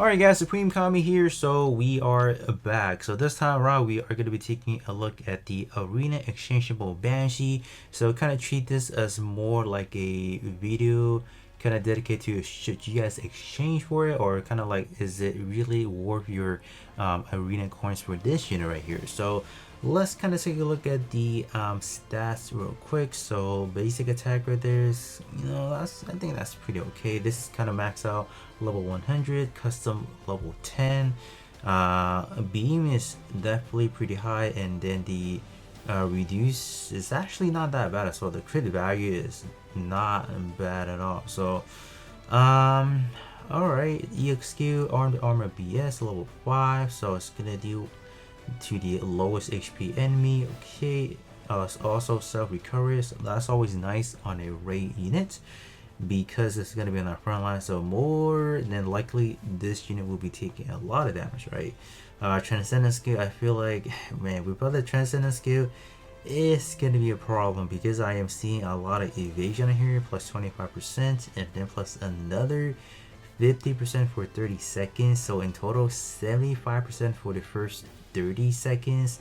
Alright guys, Supreme Kami here, so we are back. So this time around we are going to be taking a look at the Arena Exchangeable Banshee. So kind of treat this as more like a video kind of dedicated to should you guys exchange for it, or kind of like is it really worth your arena coins for this unit right here. So let's kind of take a look at the stats real quick. So basic attack right there is, I think that's pretty okay. This is kind of max out level 100, custom level 10. Beam is definitely pretty high, and then the reduce is actually not that bad as well. The crit value is not bad at all. So alright, EXQ armed armor BS level 5, so it's gonna deal to the lowest HP enemy. Okay, also self recovery, so that's always nice on a raid unit because it's going to be on our front line, so more than likely this unit will be taking a lot of damage, right? Transcendent skill, I feel like, man, without the transcendent skill it's going to be a problem because I am seeing a lot of evasion here, plus 25%, and then plus another 50% for 30 seconds, so in total 75% for the first 30 seconds.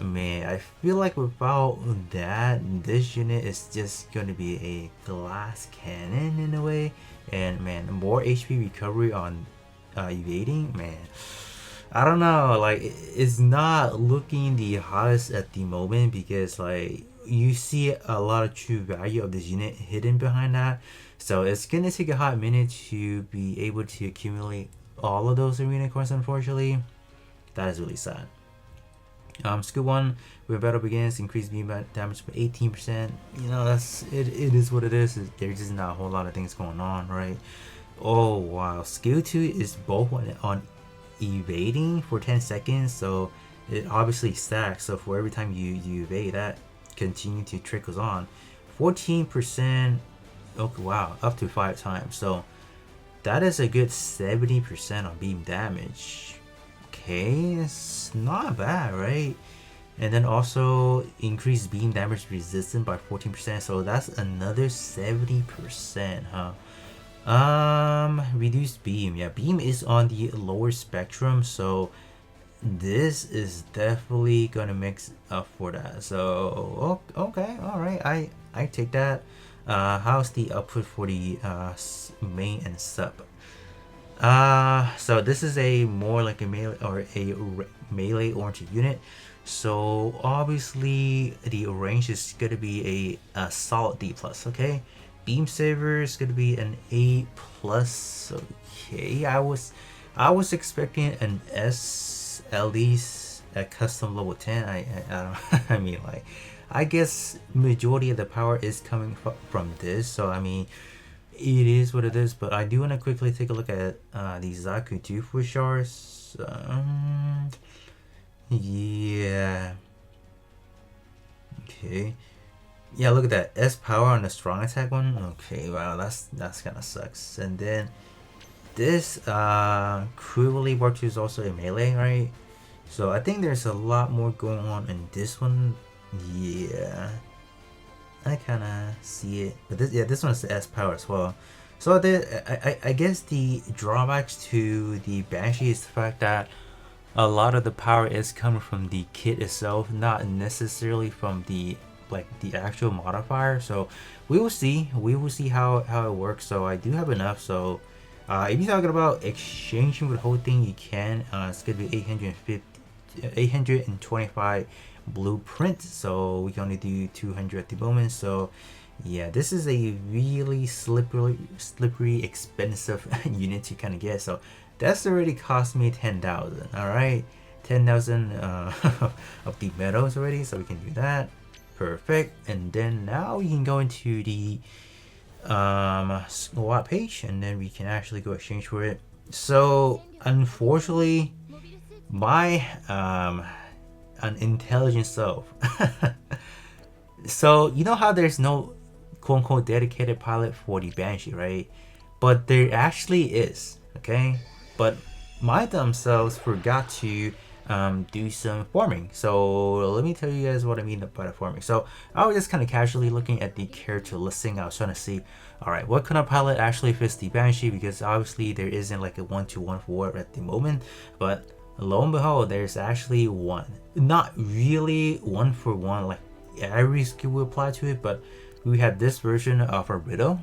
Man, I feel like without that, this unit is just gonna be a glass cannon in a way. And man, more HP recovery on evading, man, I don't know, like it's not looking the hottest at the moment because like you see a lot of true value of this unit hidden behind that. So it's gonna take a hot minute to be able to accumulate all of those arena coins, unfortunately. That is really sad. Skill 1, when battle begins, increase beam damage by 18%. That's it is what it is. There's just not a whole lot of things going on, right? Oh wow. Skill 2 is both on evading for 10 seconds, so it obviously stacks. So for every time you evade, that continue to trickles on. 14%. Okay, wow, up to 5 times. So that is a good 70% on beam damage. Okay, it's not bad, right? And then also increased beam damage resistance by 14%, so that's another 70%, huh? Reduced beam. Yeah, beam is on the lower spectrum, so this is definitely gonna mix up for that. So okay, all right, I take that. How's the output for the main and sub? So this is a more like a melee or a melee oriented unit. So obviously the range is gonna be a solid D plus. Okay, beam saver is gonna be an A plus. Okay, I was expecting an S, at least at custom level 10. I don't I mean, like, I guess majority of the power is coming from this. So I mean, it is what it is, but I do want to quickly take a look at the Zaku 2 for shards. Yeah. Okay. Yeah, look at that. S power on the strong attack one. Okay, wow, that's kind of sucks. And then this Cruelly War 2 is also a melee, right? So I think there's a lot more going on in this one. Yeah, I kind of see it, but this one is the S power as well. So I guess the drawbacks to the Banshee is the fact that a lot of the power is coming from the kit itself, not necessarily from the actual modifier. So we will see how it works. So I do have enough. So if you're talking about exchanging with the whole thing, you can. It's gonna be 825 blueprint, so we can only do 200 at the moment. So yeah, this is a really slippery expensive unit to kind of get. So that's already cost me 10,000. all right, 10,000 of the medals already, so we can do that. Perfect. And then now we can go into the squad page, and then we can actually go exchange for it. So unfortunately, my unintelligent self. So you know how there's no quote-unquote dedicated pilot for the Banshee, right? But there actually is, okay? But my dumb selves forgot to do some farming. So let me tell you guys what I mean by the farming. So I was just kind of casually looking at the character listing. I was trying to see, all right, what kind of pilot actually fits the Banshee, because obviously there isn't like a 1-to-1 for it at the moment, but lo and behold, there's actually one. Not really one for one, like every skill will apply to it, but we have this version of a Riddle.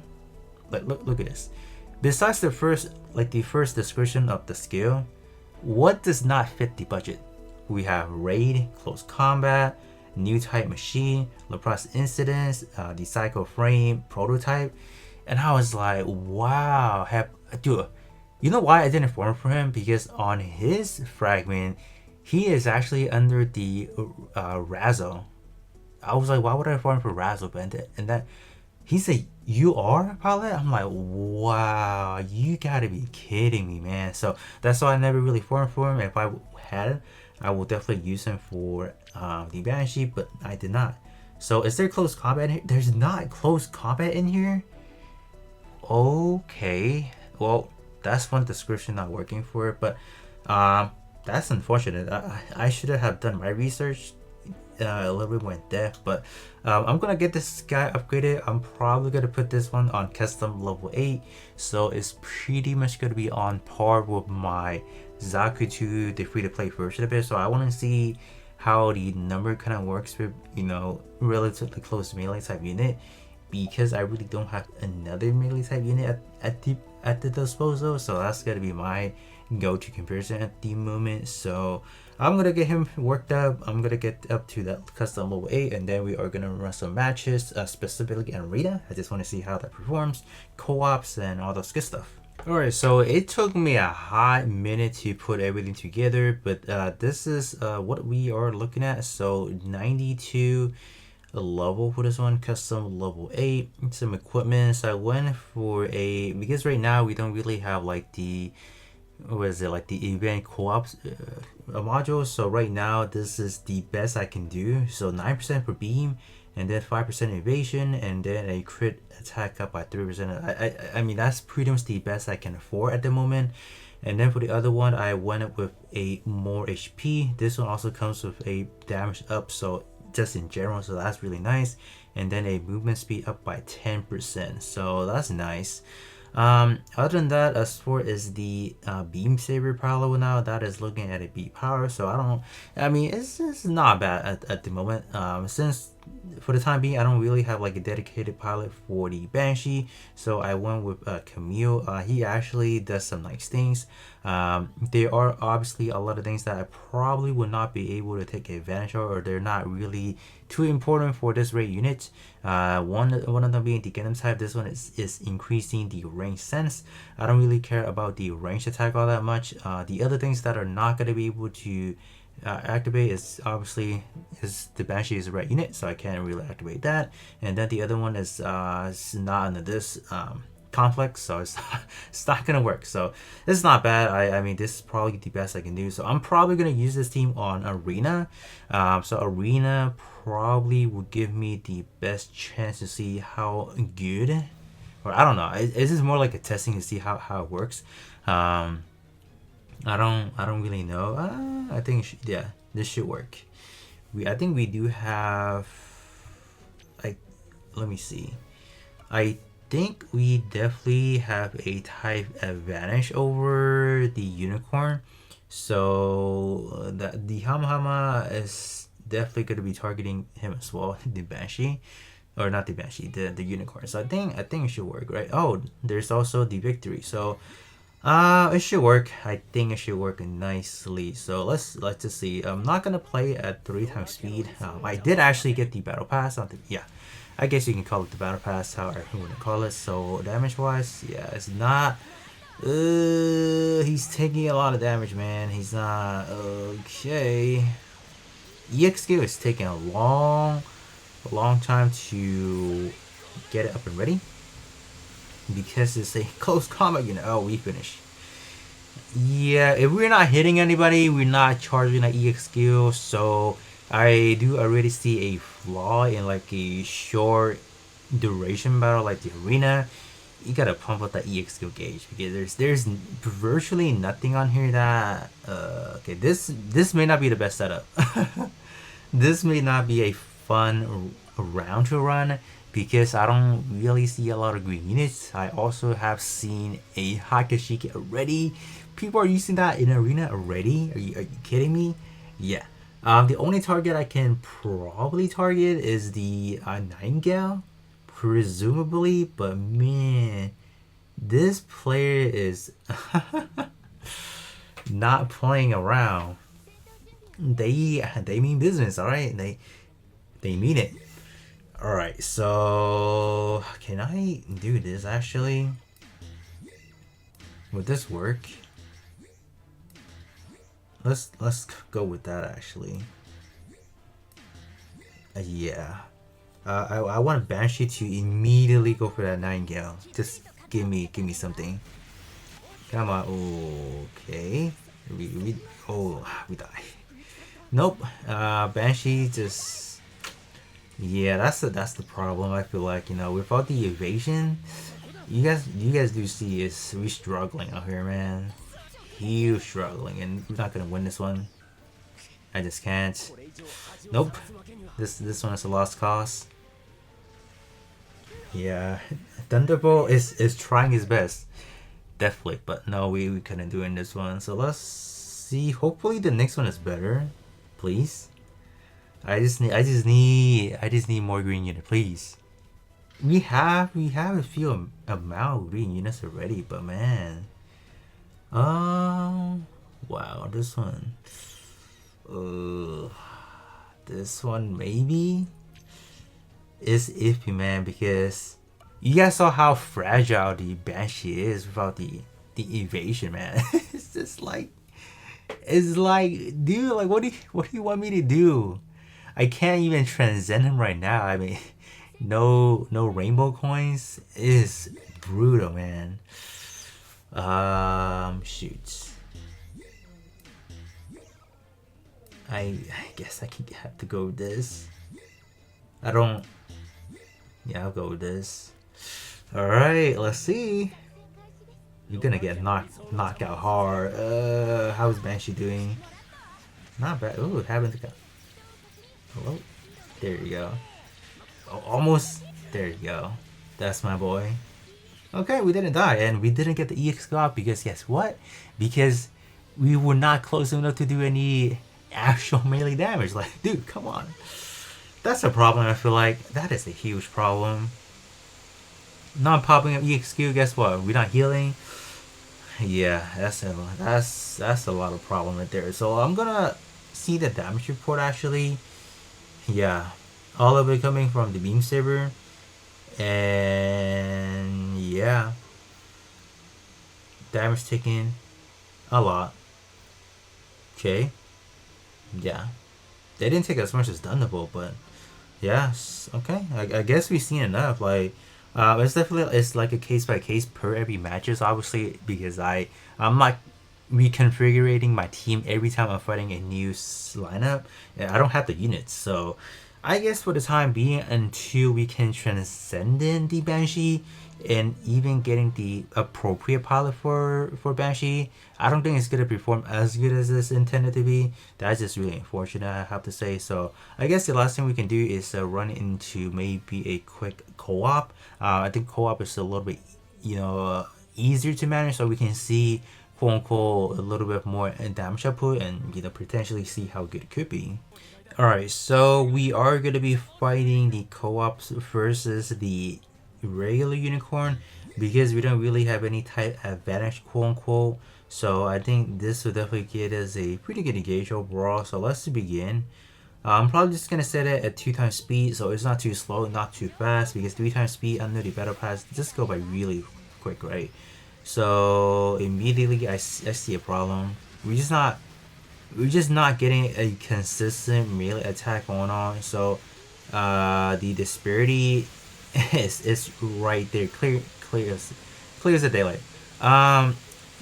Like look at this. Besides the first description of the skill, what does not fit the budget? We have raid, close combat, new type machine, Laplace incidents, the cycle frame prototype, and I was like, wow, dude. You know why I didn't farm for him? Because on his fragment, he is actually under the Razzle. I was like, why would I farm for Razzle? And that he's a UR pilot? I'm like, wow, you gotta be kidding me, man. So that's why I never really farmed for him. If I had, I will definitely use him for the Banshee, but I did not. So is there close combat in here? There's not close combat in here? Okay, well, that's one description not working for it, but that's unfortunate. I should have done my research a little bit more in depth, but I'm gonna get this guy upgraded. I'm probably gonna put this one on custom level 8, so it's pretty much gonna be on par with my Zaku 2, the free-to-play version of it. So I want to see how the number kind of works with, you know, relatively close melee type unit, because I really don't have another melee type unit at the disposal. So that's gonna be my go-to comparison at the moment. So I'm gonna get him worked up. I'm gonna get up to that custom level 8, and then we are gonna run some matches, specifically in arena. I just want to see how that performs, co-ops, and all those good stuff. Alright, so it took me a hot minute to put everything together, but this is what we are looking at. So 92 level for this one, custom level 8, some equipment. So I went for because right now we don't really have like the, what is it, like the event co-ops module. So right now this is the best I can do. So 9% per beam, and then 5% evasion, and then a crit attack up by 3%. I mean, that's pretty much the best I can afford at the moment. And then for the other one, I went with a more HP. This one also comes with a damage up, so just in general, so that's really nice. And then a movement speed up by 10%, so that's nice. Other than that, as far as the beam saber power now, that is looking at a B power. So I mean, it's not bad at the moment. Since for the time being, I don't really have like a dedicated pilot for the Banshee, so I went with Camille. He actually does some nice things. There are obviously a lot of things that I probably would not be able to take advantage of, or they're not really too important for this raid unit. One of them being the Gundam type. This one is increasing the range sense. I don't really care about the range attack all that much. The other things that are not going to be able to activate is obviously the Banshee is a red unit, so I can't really activate that. And then the other one is not under this conflict, so it's not gonna work. So it's not bad. I mean, this is probably the best I can do. So I'm probably gonna use this team on arena. So arena probably will give me the best chance to see how good, or I don't know. This is more like a testing to see how it works. I don't really know. I think yeah, this should work. I think we do have, like, let me see. I think we definitely have a type advantage over the unicorn. So the Hamahama is definitely going to be targeting him as well. The Banshee, or not the Banshee, the unicorn. So I think it should work, right? Oh, there's also the victory. So it should work. I think it should work nicely. So let's just see. I'm not gonna play at 3 times speed. I did actually get the battle pass on the, yeah, I guess you can call it the battle pass, however you want to call it. So damage wise, yeah, it's not. He's taking a lot of damage, man. He's not okay. EX skill is taking a long time to get it up and ready, because it's a close combat unit. Oh, we finish. Yeah, if we're not hitting anybody, we're not charging an EX skill. So I do already see a flaw in like a short duration battle like the arena. you gotta pump up that EX skill gauge because there's virtually nothing on here that okay, this may not be the best setup. This may not be a fun round to run because I don't really see a lot of green units. I also have seen a Hakashiki already. People are using that in arena already. Are you kidding me? Yeah. The only target I can probably target is the Nightingale, presumably, but man, this player is not playing around. They mean business, all right? They mean it. All right, so can I do this actually? Would this work? Let's go with that actually. Yeah. I want Banshee to immediately go for that Nightingale. Just give me something. Come on. Okay. We die. Nope. Banshee just, yeah, that's the problem. I feel like, you know, without the evasion, you guys do see is we struggling out here, man. Huge struggling, and we're not gonna win this one. I just can't. Nope. This one is a lost cause. Yeah, Thunderbolt is trying his best, definitely, but no, we couldn't do it in this one. So let's see. Hopefully the next one is better, please. I just need more green unit, please. We have a few amount of green units already, but man, wow, this one, this one maybe is iffy, man, because you guys saw how fragile the Banshee is without the evasion, man. It's just like, it's like, dude, like what do you want me to do? I can't even transcend him right now. I mean, no rainbow coins is brutal, man. Shoot. I guess I can have to go with this. I don't. Yeah, I'll go with this. All right, let's see. You're gonna get knocked out hard. How's Banshee doing? Not bad. Ooh, haven't got. Hello. There you go. Oh, almost. There you go. That's my boy. Okay, we didn't die, and we didn't get the EX God because guess what? Because we were not close enough to do any actual melee damage. Like, dude, come on. That's a problem. I feel like that is a huge problem. Not popping up EXQ. Guess what? We're not healing. Yeah, that's a lot of problem right there. So I'm gonna see the damage report actually. Yeah, all of it coming from the beam saber, and yeah, damage taken a lot. Okay, yeah, they didn't take as much as Thunderbolt, but yes, okay. I guess we've seen enough. Like, it's like a case by case per every matches, obviously, because I'm not reconfiguring my team every time I'm fighting a new lineup. I don't have the units, so I guess for the time being, until we can transcend in the Banshee and even getting the appropriate pilot for Banshee, I don't think it's gonna perform as good as it's intended to be. That's just really unfortunate, I have to say. So I guess the last thing we can do is run into maybe a quick co-op. I think co-op is a little bit, easier to manage, so we can see, quote unquote, a little bit more damage output and potentially see how good it could be. Alright, so we are going to be fighting the co-ops versus the regular unicorn because we don't really have any type advantage, quote unquote. So I think this will definitely get us a pretty good engage overall. So let's begin. I'm probably just going to set it at 2x speed, so it's not too slow, not too fast, because 3x speed under the battle pass just go by really quick, right? So immediately I see a problem. We're just not getting a consistent melee attack going on. So the disparity is right there, clear as the daylight.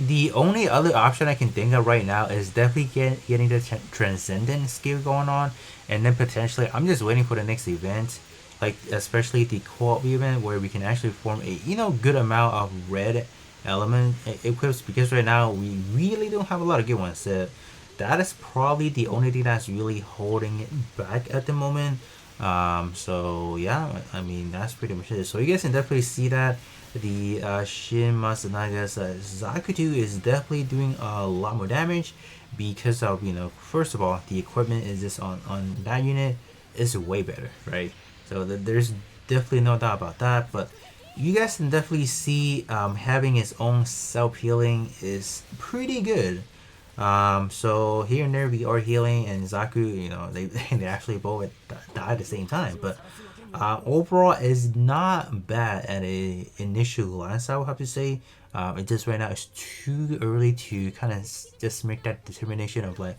The only other option I can think of right now is definitely getting the transcendent skill going on, and then potentially I'm just waiting for the next event like especially the co-op event where we can actually form a good amount of red element equips, because right now we really don't have a lot of good ones. So that is probably the only thing that's really holding it back at the moment. So yeah, I mean that's pretty much it. So you guys can definitely see that the Shin Masanaga's Zakutu is definitely doing a lot more damage because of, first of all, the equipment is just on that unit is way better, right? So there's definitely no doubt about that. But you guys can definitely see having its own self healing is pretty good. So here and there we are healing, and Zaku, they actually both die at the same time. But overall, is not bad at a initial glance, I would have to say. It just right now it's too early to kind of just make that determination of like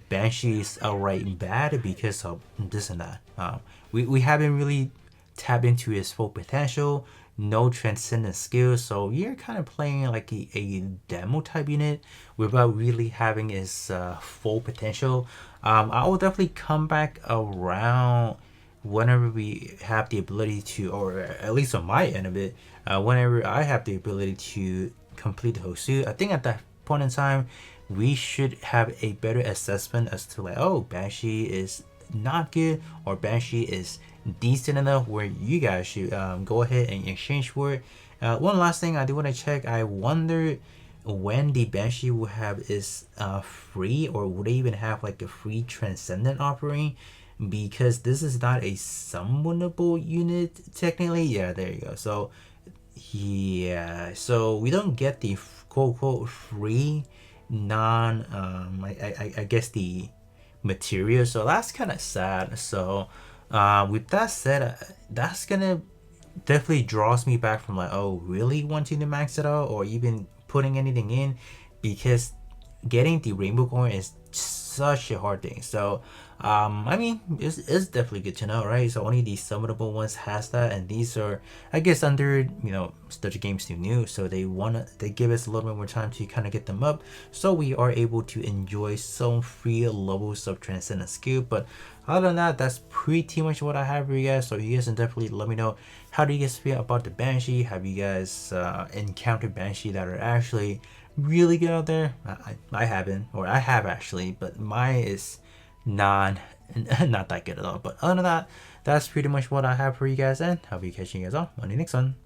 Banshee is outright bad because of this and that. We haven't really tapped into his full potential, no transcendent skills, so you're kind of playing like a demo type unit without really having his full potential. I will definitely come back around whenever we have the ability to, or at least on my end of it, whenever I have the ability to complete the whole suit. I think at that point in time, we should have a better assessment as to like, oh, Banshee is not good or Banshee is decent enough where you guys should go ahead and exchange for it. One last thing I do want to check. I wonder when the Banshee will have is free, or would they even have like a free transcendent offering, because this is not a summonable unit technically. Yeah, there you go. So yeah, so we don't get the quote unquote free non I guess the material, so that's kind of sad. So with that said, that's gonna definitely draws me back from like, oh, really wanting to max it out or even putting anything in, because getting the rainbow coin is such a hard thing. So I mean, it's definitely good to know, right? So only the summonable ones has that, and these are, I guess, under such games still new, so they give us a little bit more time to kind of get them up, so we are able to enjoy some free levels of transcendent skill. But other than that, that's pretty much what I have for you guys. So you guys can definitely let me know, how do you guys feel about the Banshee? Have you guys encountered Banshee that are actually really good out there? I haven't, or I have actually, but mine is not not that good at all. But other than that, that's pretty much what I have for you guys, and I'll be catching you guys all on the next one.